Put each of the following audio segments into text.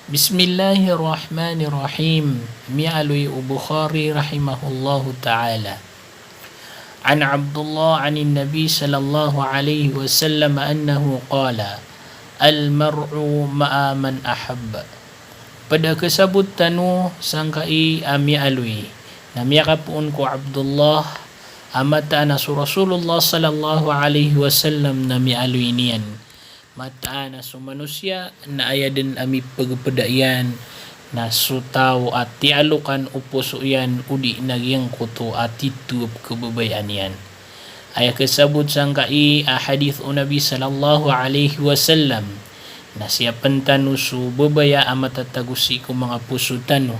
Bismillahirrahmanirrahim. Mi'alui Bukhari rahimahullahu ta'ala. An Abdullah anin Nabi sallallahu alaihi wasallam annahu qala al-mar'u ma'a man ahabba. Pada kesabut tanu sangkai mi'alui. Namiyakapun ko Abdullah amata na Rasulullah sallallahu alaihi wasallam na mi'alui niyan. Mataan na manusia na ayaden ami pagpadayan na sutaw at tialukan upuso yan udi nagyang kuto at titub kebabayan yan. Aya kesabut sangkai hadith o Nabi sallallahu alaihi wasallam na siyapan tanu su babaya amat tatagusi ko mga puso tanu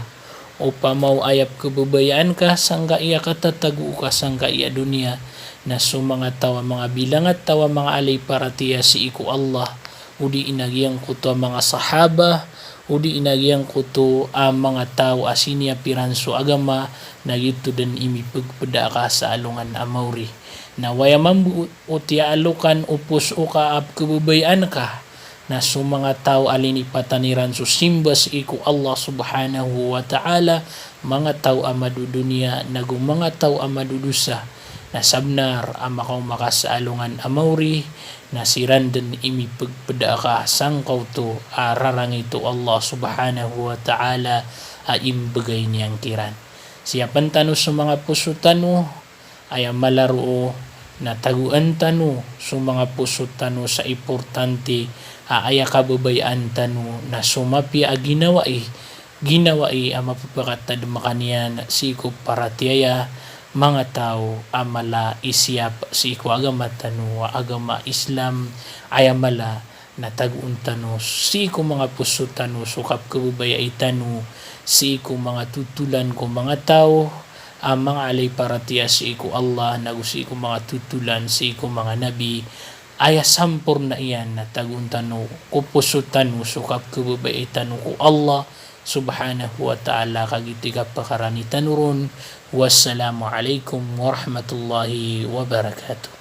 upamaw ayap kebabayaan ka sangka iya katatagu ka sangka iya dunia na mga tawa mga bilangat tawa mga alay para tiya si iku Allah udi inagyang kuto mga sahaba udi inagyang kuto mga tao asinia piranso agama na gito din imipagpada ka sa alungan amawri na wayamambu uti alukan upos o ka ap kebabayaan ka na mga tao alini pataniran so simba si iku Allah subhanahu wa ta'ala mga tao amadu dunia nagong mga tao amadudusa na sabnar amakaw makasaalungan amawri na sirandan imi pagpada ka sangkaw to ararang ito Allah subhanahu wa ta'ala aimbagay niyang kiran. Siyapan tanu sa mga puso tanu ay malaro na taguan tanu sa mga puso tanu sa importante aya kababayaan tanu na sumapi ginawai ang mapapakatad makanian siko para tiyaya mga tao amala isyap si ko agama tanu agama Islam ayamala na tagun tanu si ko mga puso tanu sukap kabubaya itanu si ko mga tutulan ko mga tao mga alay para tiya si ko Allah nagusi ko mga tutulan si ko mga nabi aya sampur na iyan na tagun tanu ko puso tanu sukap kabubaya itanu ko Allah subhanahu wa ta'ala kagitika pakarani tanurun. Wassalamu alaikum warahmatullahi wabarakatuh.